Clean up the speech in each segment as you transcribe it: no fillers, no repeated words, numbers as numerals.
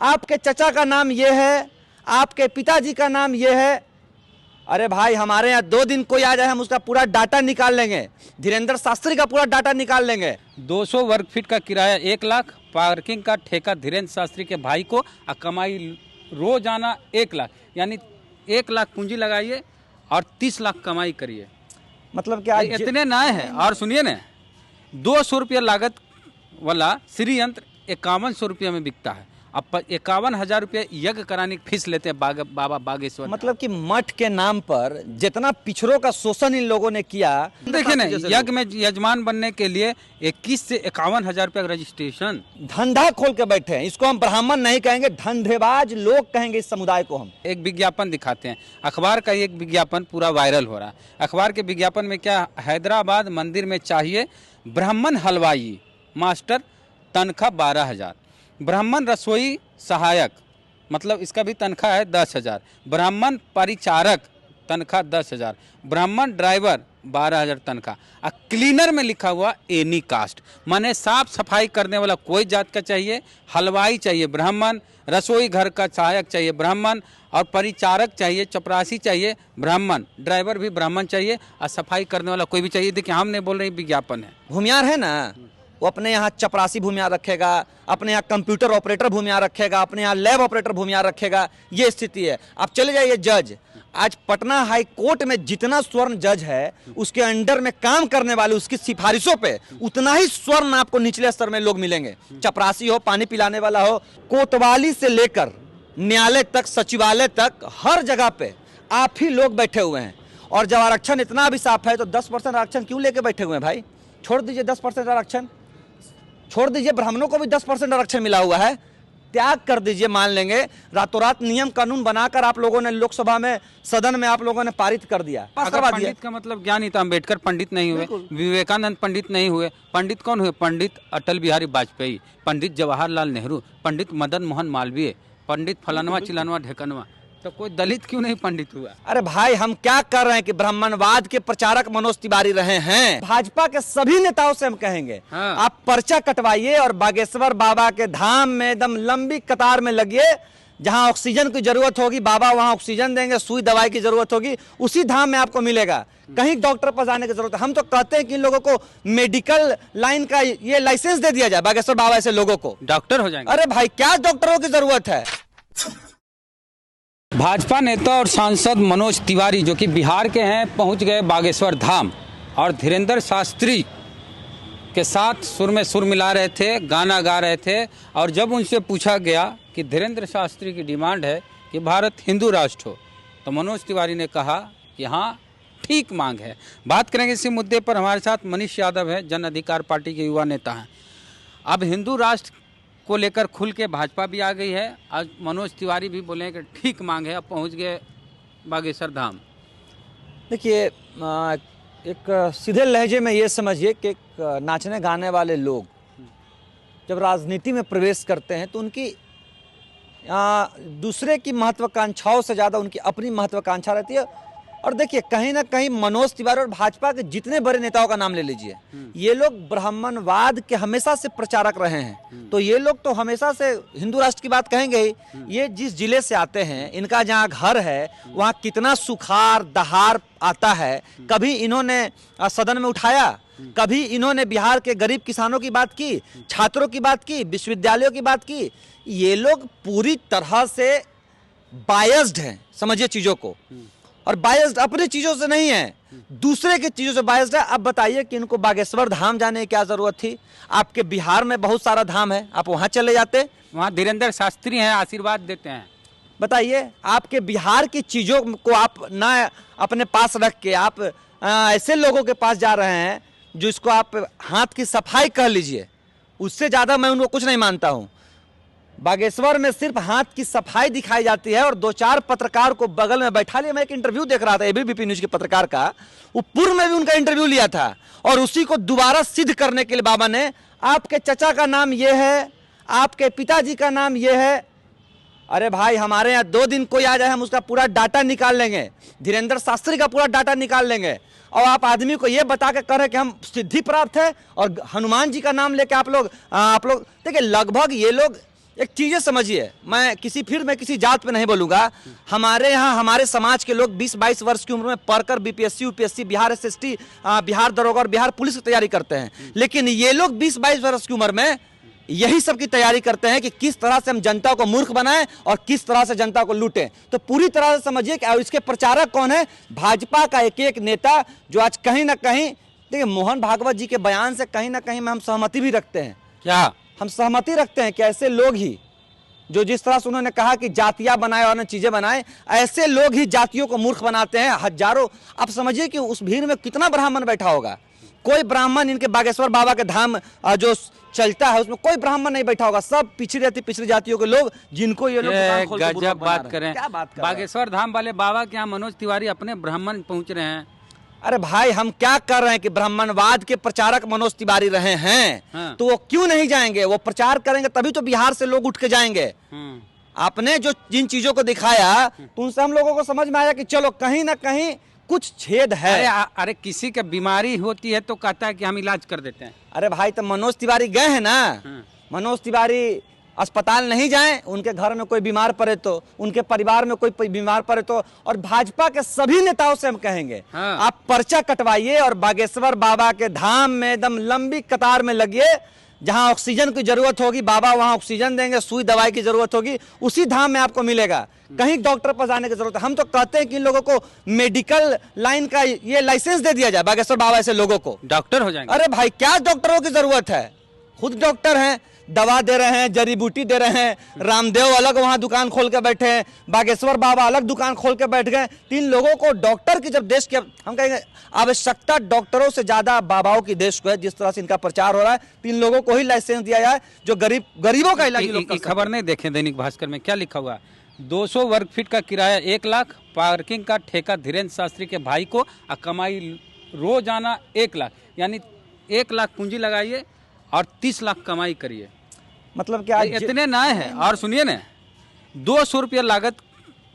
आपके चचा का नाम ये है, आपके पिताजी का नाम ये है। अरे भाई हमारे यहाँ 2 दिन कोई आ जाए हम उसका पूरा डाटा निकाल लेंगे, धीरेन्द्र शास्त्री का पूरा डाटा निकाल लेंगे। 200 वर्ग फीट का किराया 1 लाख, पार्किंग का ठेका धीरेन्द्र शास्त्री के भाई को, और कमाई रोजाना 1 लाख, यानी 1 लाख पूंजी लगाइए और 30 लाख कमाई करिए। मतलब क्या इतने नए हैं। और सुनिए ना, 200 रुपया लागत वाला श्री यंत्र 5100 रुपया में बिकता है। अब 51,000 रुपया यज्ञ कराने की फीस लेते हैं बाबा बागेश्वर। मतलब कि मठ के नाम पर जितना पिछड़ों का शोषण इन लोगों ने किया। देखिए ना, यज्ञ में यजमान बनने के लिए 21 से 51,000 रुपया रजिस्ट्रेशन। धंधा खोल के बैठे हैं। इसको हम ब्राह्मण नहीं कहेंगे, धंधेबाज लोग कहेंगे इस समुदाय को हम। एक विज्ञापन दिखाते हैं, अखबार का एक विज्ञापन पूरा वायरल हो रहा है। अखबार के विज्ञापन में क्या, हैदराबाद मंदिर में चाहिए ब्राह्मण हलवाई मास्टर, तनख्वाह 12,000। ब्राह्मण रसोई सहायक, मतलब इसका भी तनख्वाह है 10,000। ब्राह्मण परिचारक तनख्वाह 10,000। ब्राह्मण ड्राइवर 12,000 तनख्वाह। और क्लीनर में लिखा हुआ एनी कास्ट, माने साफ सफाई करने वाला कोई जात का चाहिए, हलवाई चाहिए ब्राह्मण, रसोई घर का सहायक चाहिए ब्राह्मण, और परिचारक चाहिए, चपरासी चाहिए ब्राह्मण, ड्राइवर भी ब्राह्मण चाहिए, और सफाई करने वाला कोई भी चाहिए। देखिए हम नहीं बोल रहे, विज्ञापन है। भूमियार है ना, वो अपने यहाँ चपरासी भूमियार रखेगा, अपने यहाँ कंप्यूटर ऑपरेटर भूमियार रखेगा, अपने यहाँ लैब ऑपरेटर भूमियार रखेगा। ये स्थिति है। आप चले जाइए जज, आज पटना हाई कोर्ट में जितना स्वर्ण जज है उसके अंडर में काम करने वाले, उसकी सिफारिशों पे उतना ही स्वर्ण आपको निचले स्तर में लोग मिलेंगे। चपरासी हो, पानी पिलाने वाला हो, कोतवाली से लेकर न्यायालय तक, सचिवालय तक, हर जगह पे आप ही लोग बैठे हुए हैं। और जब आरक्षण इतना भी साफ है तो 10% आरक्षण क्यों लेके बैठे हुए हैं भाई? छोड़ दीजिए 10% आरक्षण, छोड़ दीजिए, ब्राह्मणों को भी 10% आरक्षण मिला हुआ है, त्याग कर दीजिए, मान लेंगे। रातों रात नियम कानून बनाकर आप लोगों ने लोकसभा में, सदन में आप लोगों ने पारित कर दिया, पास करवा दिया। पंडित का मतलब ज्ञान ही था। अम्बेडकर पंडित नहीं हुए, विवेकानंद पंडित नहीं हुए। पंडित कौन हुए? पंडित अटल बिहारी वाजपेयी, पंडित जवाहरलाल नेहरू, पंडित मदन मोहन मालवीय, पंडित फलानवा चिलानवा ढेकनवा। तो कोई दलित क्यों नहीं पंडित हुआ? अरे भाई हम क्या कर रहे हैं कि ब्राह्मणवाद के प्रचारक मनोज तिवारी रहे हैं। भाजपा के सभी नेताओं से हम कहेंगे, हाँ। आप पर्चा कटवाइए और बागेश्वर बाबा के धाम में एकदम लंबी कतार में लगिए। जहां ऑक्सीजन की जरूरत होगी बाबा वहां ऑक्सीजन देंगे, सुई दवाई की जरूरत होगी उसी धाम में आपको मिलेगा। कहीं डॉक्टर पर जाने की जरूरत है। हम तो कहते हैं कि इन लोगों को मेडिकल लाइन का ये लाइसेंस दे दिया जाए, बागेश्वर बाबा ऐसे लोगों को डॉक्टर हो जाएंगे। अरे भाई क्या डॉक्टरों की जरूरत है? भाजपा नेता और सांसद मनोज तिवारी, जो कि बिहार के हैं, पहुंच गए बागेश्वर धाम और धीरेन्द्र शास्त्री के साथ सुर में सुर मिला रहे थे, गाना गा रहे थे। और जब उनसे पूछा गया कि धीरेन्द्र शास्त्री की डिमांड है कि भारत हिंदू राष्ट्र हो, तो मनोज तिवारी ने कहा कि हाँ ठीक मांग है। बात करेंगे इसी मुद्दे पर। हमारे साथ मनीष यादव है, जन अधिकार पार्टी के युवा नेता हैं। अब हिंदू राष्ट्र को लेकर खुल के भाजपा भी आ गई है। आज मनोज तिवारी भी बोले कि ठीक मांग है, अब पहुंच गए बागेश्वर धाम। देखिए, एक सीधे लहजे में ये समझिए कि नाचने गाने वाले लोग जब राजनीति में प्रवेश करते हैं तो उनकी दूसरे की महत्वाकांक्षाओं से ज़्यादा उनकी अपनी महत्वाकांक्षा रहती है। और देखिए कहीं ना कहीं मनोज तिवारी और भाजपा के जितने बड़े नेताओं का नाम ले लीजिए, ये लोग ब्राह्मणवाद के हमेशा से प्रचारक रहे हैं। तो ये लोग तो हमेशा से हिंदू राष्ट्र की बात कहेंगे ही। ये जिस जिले से आते हैं, इनका जहाँ घर है वहाँ कितना सुखार दहार आता है, कभी इन्होंने सदन में उठाया? कभी इन्होंने बिहार के गरीब किसानों की बात की, छात्रों की बात की, विश्वविद्यालयों की बात की? ये लोग पूरी तरह से बायस्ड हैं, समझिए चीजों को। और बायस्ड अपनी चीजों से नहीं है, दूसरे की चीजों से बायस्ड है। अब बताइए कि इनको बागेश्वर धाम जाने की क्या जरूरत थी? आपके बिहार में बहुत सारा धाम है, आप वहां चले जाते। वहाँ धीरेन्द्र शास्त्री हैं, आशीर्वाद देते हैं। बताइए, आपके बिहार की चीजों को आप ना अपने पास रख के आप ऐसे लोगों के पास जा रहे हैं जो इसको आप हाथ की सफाई कह लीजिए, उससे ज्यादा मैं उनको कुछ नहीं मानता हूं। बागेश्वर में सिर्फ हाथ की सफाई दिखाई जाती है और 2-4 पत्रकार को बगल में बैठा लिया। मैं एक इंटरव्यू देख रहा था एबीपी न्यूज के पत्रकार का, वो पूर्व में भी उनका इंटरव्यू लिया था और उसी को दोबारा सिद्ध करने के लिए बाबा ने, आपके चचा का नाम ये है, आपके पिताजी का नाम ये है। अरे भाई हमारे यहाँ 2 दिन कोई आ जाए हम उसका पूरा डाटा निकाल लेंगे, धीरेन्द्र शास्त्री का पूरा डाटा निकाल लेंगे। और आप आदमी को ये बता के कह रहे कि हम सिद्धि प्राप्त है और हनुमान जी का नाम लेके आप लोग देखिए, लगभग ये लोग एक चीजें समझिए, मैं किसी जात पे नहीं बोलूंगा। हमारे यहाँ हमारे समाज के लोग 20-22 वर्ष की उम्र में पढ़कर BPSC UPSC Bihar SST Bihar दरोगा और बिहार पुलिस की तैयारी करते हैं, लेकिन ये लोग 20-22 वर्ष की उम्र में यही सब की तैयारी करते हैं कि किस तरह से हम जनता को मूर्ख बनाएं और किस तरह से जनता को लूटें। तो पूरी तरह से समझिए कि इसके प्रचारक कौन है, भाजपा का एक एक नेता, जो आज कहीं ना कहीं, देखिए मोहन भागवत जी के बयान से कहीं ना कहीं में हम सहमति भी रखते हैं। क्या हम सहमति रखते हैं कि ऐसे लोग ही, जो जिस तरह से उन्होंने कहा कि जातियां बनाए और चीजें बनाए, ऐसे लोग ही जातियों को मूर्ख बनाते हैं। हजारों, आप समझिए कि उस भीड़ में कितना ब्राह्मण बैठा होगा। कोई ब्राह्मण इनके बागेश्वर बाबा के धाम जो चलता है उसमें कोई ब्राह्मण नहीं बैठा होगा, सब पिछड़ी जातियों के लोग, जिनको ये लोग दुकान खोल के गजब बुर्बक बना बात रहे हैं। करें। क्या बात कर रहे हैं? बागेश्वर धाम वाले बाबा के यहाँ मनोज तिवारी अपने ब्राह्मण पहुंच रहे हैं। अरे भाई, हम क्या कर रहे हैं कि ब्राह्मणवाद के प्रचारक मनोज तिवारी रहे हैं, हाँ। तो वो क्यों नहीं जाएंगे? वो प्रचार करेंगे तभी तो बिहार से लोग उठ के जाएंगे। आपने जो जिन चीजों को दिखाया, तो उनसे हम लोगों को समझ में आया कि चलो कहीं ना कहीं कुछ छेद है। अरे किसी का बीमारी होती है तो कहता है कि हम इलाज कर देते हैं। अरे भाई, तो मनोज तिवारी गए हैं ना, मनोज तिवारी अस्पताल नहीं जाएं, उनके घर में कोई बीमार पड़े तो, उनके परिवार में कोई बीमार पड़े तो, और भाजपा के सभी नेताओं से हम कहेंगे, हाँ। आप पर्चा कटवाइए और बागेश्वर बाबा के धाम में एकदम लंबी कतार में लगिए। जहां ऑक्सीजन की जरूरत होगी, बाबा वहां ऑक्सीजन देंगे, सुई दवाई की जरूरत होगी, उसी धाम में आपको मिलेगा। कहीं डॉक्टर पर जाने की जरूरत है? हम तो कहते हैं कि इन लोगों को मेडिकल लाइन का ये लाइसेंस दे दिया जाए, बागेश्वर बाबा ऐसे लोगों को डॉक्टर हो जाएंगे। अरे भाई, क्या डॉक्टरों की जरूरत है? खुद डॉक्टर हैं, दवा दे रहे हैं, जड़ी बूटी दे रहे हैं। रामदेव अलग वहां दुकान खोल के बैठे हैं, बागेश्वर बाबा अलग दुकान खोल के बैठ गए। तीन लोगों को डॉक्टर की जब देश की, हम कहेंगे आवश्यकता डॉक्टरों से ज्यादा बाबाओं की देश को है। जिस तरह से इनका प्रचार हो रहा है, तीन लोगों को ही लाइसेंस दिया जाए जो गरीबों का इलाज। खबर नहीं देखे दैनिक भास्कर में क्या लिखा हुआ? 200 वर्ग फीट का किराया 1 लाख, पार्किंग का ठेका धीरेन्द्र शास्त्री के भाई को, और कमाई रोजाना 1 लाख, यानी 1 लाख पूंजी लगाइए और 30 लाख कमाई करिए। मतलब क्या इतने नए हैं? और सुनिए ना, 200 रुपया लागत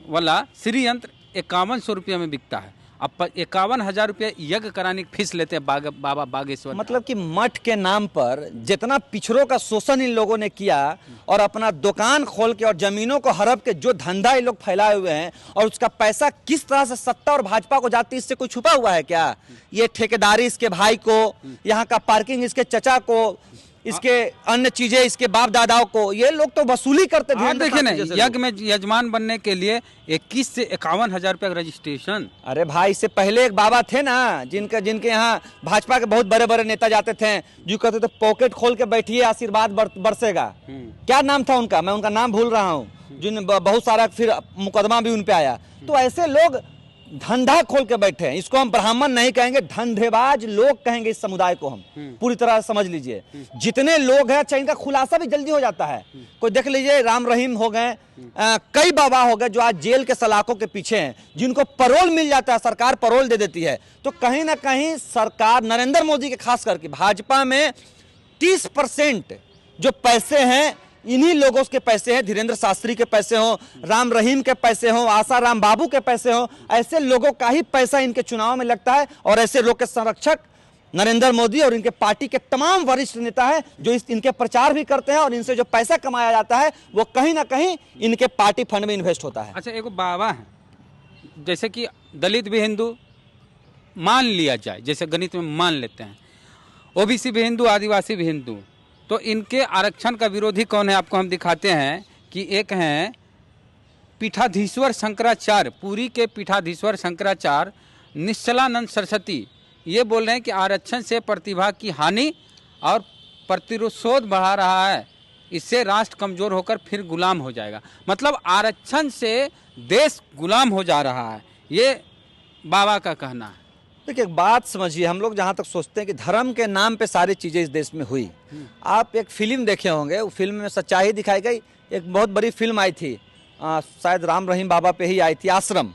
वाला श्री यंत्र 5100 रुपया में बिकता है। अब 51,000 रुपया यज्ञ कराने की फीस लेते हैं बाबा बागेश्वर। मतलब कि मठ के नाम पर जितना पिछड़ों का शोषण इन लोगों ने किया, और अपना दुकान खोल के और जमीनों को हड़प के जो धंधा ये लोग फैलाए हुए हैं, और उसका पैसा किस तरह से सत्ता और भाजपा को जाती है, इससे कोई छुपा हुआ है क्या? ये ठेकेदारी इसके भाई को, यहाँ का पार्किंग इसके चचा को, इसके अन्य चीजें इसके बाप दादाओं को, ये लोग तो वसूली करते थे। देखिए ना, यज्ञ में यजमान बनने के लिए 21 से 51,000 रुपया रजिस्ट्रेशन। अरे भाई, इससे पहले एक बाबा थे ना, जिनके यहाँ भाजपा के बहुत बड़े बड़े नेता जाते थे, जो कहते थे पॉकेट खोल के बैठिए, आशीर्वाद बरसेगा। क्या नाम था उनका? मैं उनका नाम भूल रहा हूँ, जिन बहुत सारा फिर मुकदमा भी उन पे आया। तो ऐसे लोग धंधा खोल के बैठे हैं। इसको हम ब्राह्मण नहीं कहेंगे, धंधेबाज लोग कहेंगे इस समुदाय को। हम पूरी तरह समझ लीजिए, जितने लोग हैं, अच्छा इनका खुलासा भी जल्दी हो जाता है। कोई देख लीजिए, राम रहीम हो गए, कई बाबा हो गए जो आज जेल के सलाखों के पीछे हैं, जिनको परोल मिल जाता है, सरकार परोल दे देती है। तो कहीं ना कहीं सरकार, नरेंद्र मोदी के खास करके भाजपा में 30% जो पैसे हैं, इन्हीं लोगों के पैसे हैं। धीरेन्द्र शास्त्री के पैसे हो, राम रहीम के पैसे हो, आसाराम बाबू के पैसे हो, ऐसे लोगों का ही पैसा इनके चुनाव में लगता है। और ऐसे लोग के संरक्षक नरेंद्र मोदी और इनके पार्टी के तमाम वरिष्ठ नेता हैं, जो इनके प्रचार भी करते हैं, और इनसे जो पैसा कमाया जाता है वो कहीं ना कहीं इनके पार्टी फंड में इन्वेस्ट होता है। अच्छा, एक बाबा है, जैसे कि दलित भी हिंदू मान लिया जाए, जैसे गणित में मान लेते हैं, ओबीसी भी हिंदू, आदिवासी भी हिंदू, तो इनके आरक्षण का विरोधी कौन है? आपको हम दिखाते हैं कि एक हैं पीठाधीश्वर शंकराचार्य, पुरी के पीठाधीश्वर शंकराचार्य निश्चलानंद सरस्वती, ये बोल रहे हैं कि आरक्षण से प्रतिभा की हानि और प्रतिशोध बढ़ा रहा है, इससे राष्ट्र कमजोर होकर फिर गुलाम हो जाएगा। मतलब आरक्षण से देश गुलाम हो जा रहा है, ये बाबा का कहना है। देखिए, एक बात समझिए, हम लोग जहाँ तक सोचते हैं कि धर्म के नाम पे सारी चीज़ें इस देश में हुई। आप एक फिल्म देखे होंगे, वो फिल्म में सच्चाई दिखाई गई। एक बहुत बड़ी फिल्म आई थी, शायद राम रहीम बाबा पे ही आई थी, आश्रम।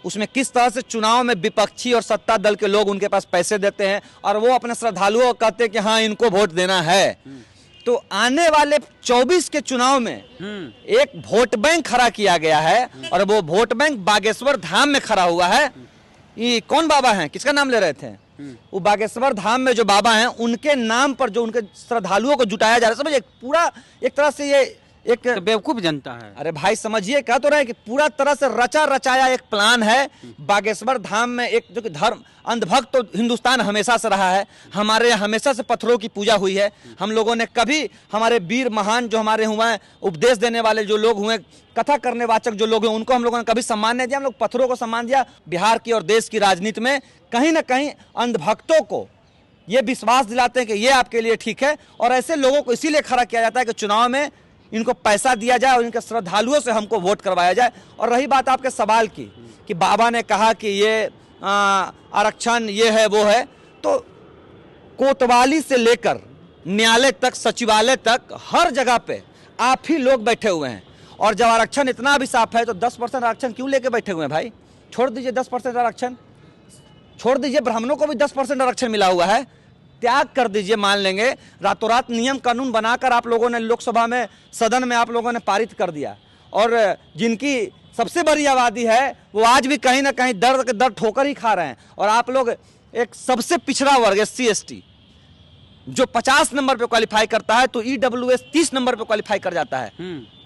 उसमें किस तरह से चुनाव में विपक्षी और सत्ता दल के लोग उनके पास पैसे देते हैं, और वो अपने श्रद्धालुओं को कहते हैं कि हाँ, इनको वोट देना है। तो आने वाले 24 के चुनाव में एक वोट बैंक खड़ा किया गया है, और वो वोट बैंक बागेश्वर धाम में खड़ा हुआ है। ये कौन बाबा हैं, किसका नाम ले रहे थे? वो बागेश्वर धाम में जो बाबा हैं, उनके नाम पर जो उनके श्रद्धालुओं को जुटाया जा रहा है। समझिए, पूरा एक तरह से ये एक तो बेवकूफ जनता है। अरे भाई समझिए, कह तो रहे हैं कि पूरा तरह से रचा रचाया एक प्लान है। बागेश्वर धाम में एक जो कि धर्म अंधभक्त तो हिंदुस्तान हमेशा से रहा है। हमारे यहाँ हमेशा से पत्थरों की पूजा हुई है। हम लोगों ने कभी, हमारे वीर महान जो हमारे हुए हैं, उपदेश देने वाले जो लोग हुए, कथा करने वाचक जो लोग हैं, उनको हम लोगों ने कभी सम्मान नहीं दिया। हम लोग पत्थरों को सम्मान दिया। बिहार की और देश की राजनीति में कहीं ना कहीं अंधभक्तों को ये विश्वास दिलाते हैं कि ये आपके लिए ठीक है, और ऐसे लोगों को इसीलिए खड़ा किया जाता है कि चुनाव में इनको पैसा दिया जाए और इनके श्रद्धालुओं से हमको वोट करवाया जाए। और रही बात आपके सवाल की कि बाबा ने कहा कि ये आरक्षण ये है वो है, तो कोतवाली से लेकर न्यायालय तक, सचिवालय तक, हर जगह पे आप ही लोग बैठे हुए हैं। और जब आरक्षण इतना अभिशाप है तो 10% आरक्षण क्यों लेके बैठे हुए हैं भाई? छोड़ दीजिए 10% आरक्षण, छोड़ दीजिए। ब्राह्मणों को भी 10% आरक्षण मिला हुआ है, त्याग कर दीजिए। मान लेंगे रातों रात नियम कानून बनाकर आप लोगों ने लोकसभा में, सदन में आप लोगों ने पारित कर दिया, और जिनकी सबसे बड़ी आबादी है वो आज भी कहीं ना कहीं दर्द के दर्द ठोकर ही खा रहे हैं। और आप लोग एक सबसे पिछड़ा वर्ग SC ST जो 50 नंबर पे क्वालिफाई करता है तो EWS 30 नंबर पे क्वालिफाई कर जाता है।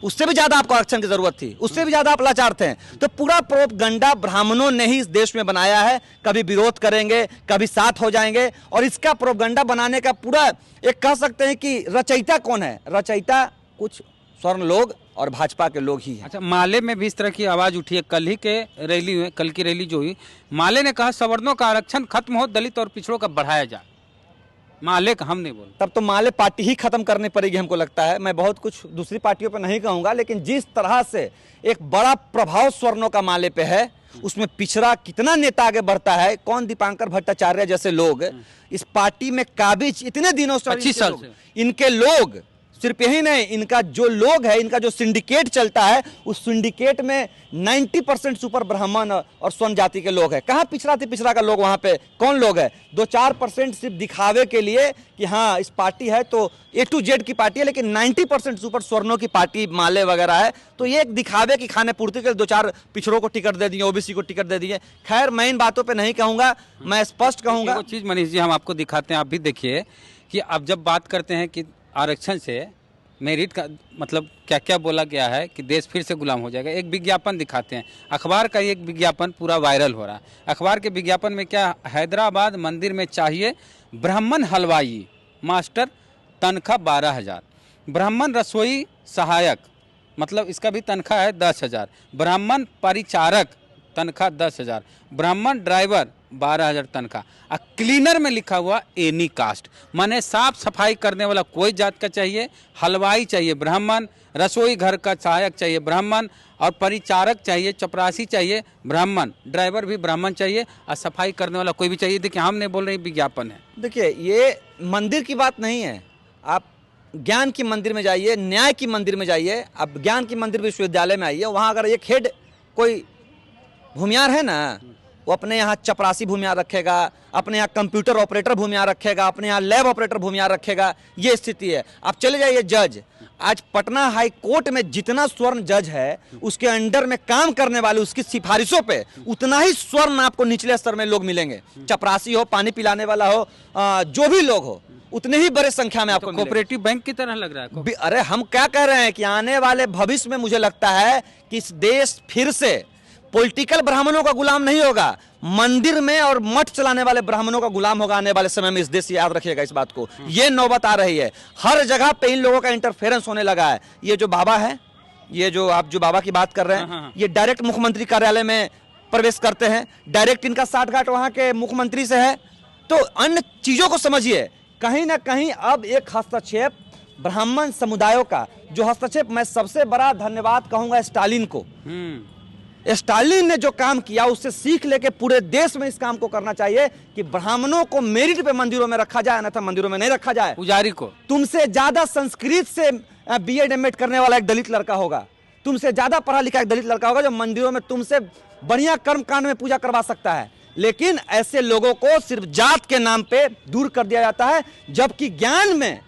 उससे भी ज्यादा आपको आरक्षण की जरूरत थी, उससे भी ज्यादा आप लाचार थे। तो पूरा प्रोपगंडा ब्राह्मणों ने ही इस देश में बनाया है। कभी विरोध करेंगे, कभी साथ हो जाएंगे, और इसका प्रोपगंडा बनाने का पूरा एक कह सकते हैं कि रचयिता कौन है? रचयिता कुछ स्वर्ण लोग और भाजपा के लोग ही हैं। अच्छा, माले में भी इस तरह की आवाज उठी है। कल की रैली जो हुई, माले ने कहा सवर्णों का आरक्षण खत्म हो, दलित और पिछड़ों का बढ़ाया जाए। माले का हम नहीं बोल, तब तो माले पार्टी ही खत्म करनी पड़ेगी हमको लगता है। मैं बहुत कुछ दूसरी पार्टियों पर नहीं कहूंगा, लेकिन जिस तरह से एक बड़ा प्रभाव स्वर्णों का माले पे है, उसमें पिछड़ा कितना नेता आगे बढ़ता है। कौन दीपांकर भट्टाचार्य जैसे लोग इस पार्टी में काबिज इतने दिनों से, 25 साल से इनके लोग, सिर्फ यही नहीं, इनका जो लोग है, इनका जो सिंडिकेट चलता है, उस सिंडिकेट में 90% सुपर ब्राह्मण और स्वर्ण जाति के लोग हैं। कहाँ पिछड़ा का लोग वहाँ पे कौन लोग है? 2-4% सिर्फ दिखावे के लिए कि हाँ इस पार्टी है तो A to Z की पार्टी है, लेकिन 90% सुपर स्वर्णों की पार्टी माले वगैरह है। तो ये एक दिखावे की खाने पूर्ति के 2-4 पिछड़ों को टिकट दे दिए, OBC को टिकट दे दिए। खैर मैं इन बातों पर नहीं कहूँगा, मैं स्पष्ट कहूँगा। वो चीज़ मनीष जी हम आपको दिखाते हैं, आप भी देखिए कि अब जब बात करते हैं कि आरक्षण से मेरिट का मतलब क्या क्या बोला गया है कि देश फिर से गुलाम हो जाएगा। एक विज्ञापन दिखाते हैं, अखबार का एक विज्ञापन पूरा वायरल हो रहा है। अखबार के विज्ञापन में क्या, हैदराबाद मंदिर में चाहिए ब्राह्मण हलवाई मास्टर, तनख्वाह 12,000। ब्राह्मण रसोई सहायक, मतलब इसका भी तनख्वाह है 10,000। ब्राह्मण परिचारक तनख्वाह 10,000। ब्राह्मण ड्राइवर 12,000 तनख्वाह। और क्लीनर में लिखा हुआ एनी कास्ट, माने साफ सफाई करने वाला कोई जात का चाहिए, हलवाई चाहिए ब्राह्मण, रसोई घर का सहायक चाहिए ब्राह्मण, और परिचारक चाहिए, चपरासी चाहिए ब्राह्मण, ड्राइवर भी ब्राह्मण चाहिए, और सफाई करने वाला कोई भी चाहिए। देखिए हम नहीं बोल रहे, विज्ञापन है। देखिए ये मंदिर की बात नहीं है, आप ज्ञान की मंदिर में जाइए, न्याय की मंदिर में जाइए, आप ज्ञान की मंदिर विश्वविद्यालय में आइए। वहाँ अगर एक हेड कोई भूमियार है ना, वो अपने यहाँ चपरासी भूमियार रखेगा, अपने यहाँ कंप्यूटर ऑपरेटर भूमियार रखेगा, अपने यहाँ लैब ऑपरेटर भूमियार रखेगा। ये स्थिति है। आप चले जाइए जज, आज पटना हाई कोर्ट में जितना स्वर्ण जज है, उसके अंडर में काम करने वाले, उसकी सिफारिशों पे उतना ही स्वर्ण आपको निचले स्तर में लोग मिलेंगे। चपरासी हो, पानी पिलाने वाला हो, जो भी लोग हो, उतने ही बड़े संख्या में आपको कोऑपरेटिव बैंक की तरह लग रहा है। अरे हम क्या कह रहे हैं कि आने वाले भविष्य में मुझे लगता है कि इस देश फिर से पॉलिटिकल ब्राह्मणों का गुलाम नहीं होगा, मंदिर में और मठ चलाने वाले ब्राह्मणों का गुलाम होगा आने वाले समय में इस देश। याद रखिएगा इस बात को, ये नौबत आ रही है। हर जगह पे इन लोगों का इंटरफेरेंस होने लगा है। ये जो बाबा है, ये जो आप जो बाबा की बात कर रहे हैं, ये डायरेक्ट मुख्यमंत्री कार्यालय में प्रवेश करते हैं, डायरेक्ट इनका साठगांठ वहां के मुख्यमंत्री से है। तो अन्य चीजों को समझिए, कहीं ना कहीं अब एक हस्तक्षेप ब्राह्मण समुदायों का, जो हस्तक्षेप, मैं सबसे बड़ा धन्यवाद कहूंगा स्टालिन को। स्टालिन ने जो काम किया उससे सीख लेके पूरे देश में इस काम को करना चाहिए कि ब्राह्मणों को मेरिट पे मंदिरों में रखा जाए, अन्यथा मंदिरों में नहीं रखा जाए। पुजारी को तुमसे ज्यादा संस्कृत से BEd MAd करने वाला एक दलित लड़का होगा, तुमसे ज्यादा पढ़ा लिखा एक दलित लड़का होगा जो मंदिरों में तुमसे बढ़िया कर्म कांड में पूजा करवा सकता है। लेकिन ऐसे लोगों को सिर्फ जात के नाम पे दूर कर दिया जाता है, जबकि ज्ञान में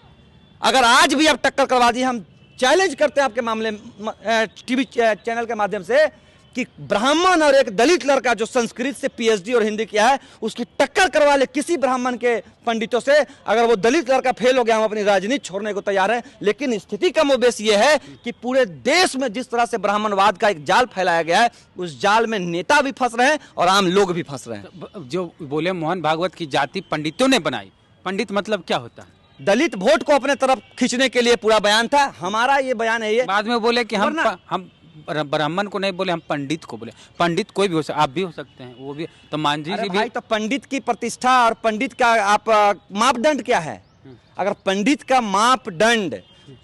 अगर आज भी आप टक्कर करवा दी, हम चैलेंज करते हैं आपके मामले TV चैनल के माध्यम से कि ब्राह्मण और एक दलित लड़का जो संस्कृत से पीएचडी और हिंदी किया है उसकी टक्कर करवा ले किसी ब्राह्मण के पंडितों से। अगर वो दलित लड़का फेल हो गया, हम अपनी राजनीति छोड़ने को तैयार हैं। लेकिन स्थिति का मोबेस ये है कि पूरे देश में जिस तरह से ब्राह्मणवाद का एक जाल फैलाया गया है, उस जाल में नेता भी फंस रहे हैं और आम लोग भी फंस रहे हैं। जो बोले मोहन भागवत की जाति पंडितों ने बनाई, पंडित मतलब क्या होता है? दलित वोट को अपने तरफ खींचने के लिए पूरा बयान था। हमारा ये बयान है, ये बाद में बोले कि हम ब्राह्मण को नहीं बोले, हम पंडित को बोले। पंडित कोई भी हो सकता, आप भी हो सकते हैं, वो भी तो मांझी जी भी। तो पंडित की प्रतिष्ठा और पंडित का आप मापदंड क्या है? अगर पंडित का मापदंड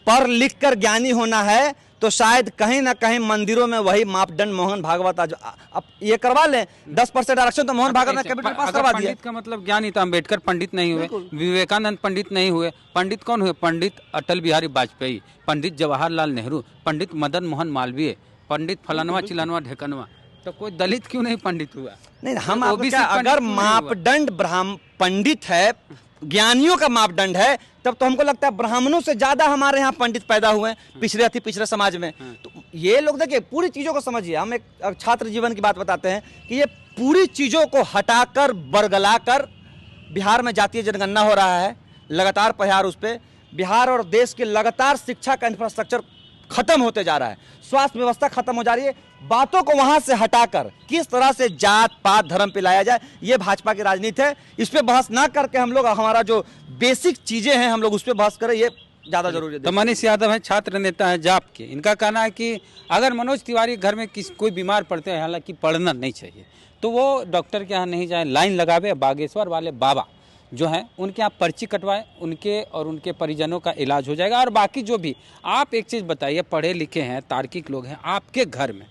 पढ़ लिख कर ज्ञानी होना है तो शायद कहीं ना कहीं मंदिरों में वही मापदंड मोहन भागवत आज अब ये करवा लें। 10% आरक्षण तो मोहन भागवत ने कैबिनेट पास करवा दिया। पंडित का मतलब ज्ञानी था, अम्बेडकर पंडित नहीं हुए, विवेकानंद पंडित नहीं हुए। पंडित कौन हुए? पंडित अटल बिहारी वाजपेयी, पंडित जवाहरलाल नेहरू, पंडित मदन मोहन मालवीय, पंडित फलानवा चिलानवा ढेकनवा। तो कोई दलित क्यों नहीं पंडित हुआ? नहीं, हम अगर मापदंड पंडित है, ज्ञानियों का मापदंड है, तब तो हमको लगता है ब्राह्मणों से ज्यादा हमारे यहाँ पंडित पैदा हुए हैं पिछड़े अति पिछड़े समाज में। तो ये लोग देखिए पूरी चीजों को समझिए। हम एक छात्र जीवन की बात बताते हैं कि ये पूरी चीजों को हटाकर बरगलाकर बिहार में जातीय जनगणना हो रहा है, लगातार प्रहार उस पर। बिहार और देश के लगातार शिक्षा का इंफ्रास्ट्रक्चर खत्म होते जा रहा है, स्वास्थ्य व्यवस्था खत्म हो जा रही है। बातों को वहां से हटाकर किस तरह से जात पात धर्म पे लाया जाए, ये भाजपा की राजनीति है। इस पे बहस ना करके हम लोग हमारा जो बेसिक चीजें हैं हम लोग उस पे बहस करें, ये ज्यादा जरूरी है। तो मनीष यादव है, छात्र नेता है जाप के। इनका कहना है कि अगर मनोज तिवारी घर में कोई बीमार पड़ते हैं, हालांकि पढ़ना नहीं चाहिए, तो वो डॉक्टर के यहाँ नहीं जाए, लाइन लगावे। बागेश्वर वाले बाबा जो हैं उनके यहाँ पर्ची कटवाएं, उनके और उनके परिजनों का इलाज हो जाएगा। और बाकी जो भी आप एक चीज़ बताइए, पढ़े लिखे हैं, तार्किक लोग हैं, आपके घर में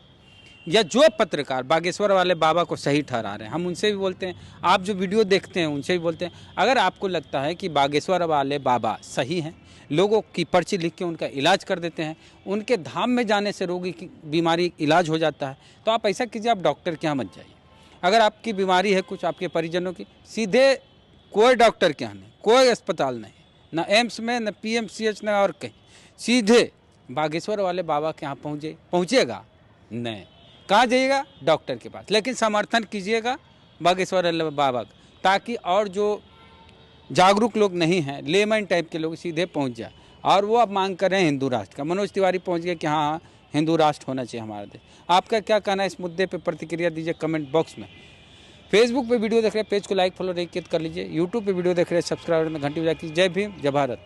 या जो पत्रकार बागेश्वर वाले बाबा को सही ठहरा रहे हैं, हम उनसे भी बोलते हैं, आप जो वीडियो देखते हैं उनसे भी बोलते हैं, अगर आपको लगता है कि बागेश्वर वाले बाबा सही हैं, लोगों की पर्ची लिख के उनका इलाज कर देते हैं, उनके धाम में जाने से रोगी की बीमारी इलाज हो जाता है, तो आप ऐसा कीजिए, आप डॉक्टर के यहाँ मत जाइए। अगर आपकी बीमारी है कुछ आपके परिजनों की, सीधे कोई डॉक्टर के यहाँ नहीं, कोई अस्पताल नहीं, ना एम्स में, ना PMCH, न और कहीं, सीधे बागेश्वर वाले बाबा के यहाँ पहुँचेगा नहीं, कहाँ जाइएगा? डॉक्टर के पास। लेकिन समर्थन कीजिएगा बागेश्वर वाले बाबा का, ताकि और जो जागरूक लोग नहीं हैं, लेमन टाइप के लोग सीधे पहुँच जाए। और वो अब मांग कर रहे हैं हिंदू राष्ट्र का। मनोज तिवारी पहुँच गए कि हाँ हिंदू राष्ट्र होना चाहिए हमारा देश। आपका क्या कहना है इस मुद्दे पर? प्रतिक्रिया दीजिए कमेंट बॉक्स में। फेसबुक पे वीडियो देख रहे हैं, पेज को लाइक फॉलो कर लीजिए। यूट्यूब पे वीडियो देख रहे हैं, सब्सक्राइब घंटी बजा कीजिए। जय भीम, जय भारत।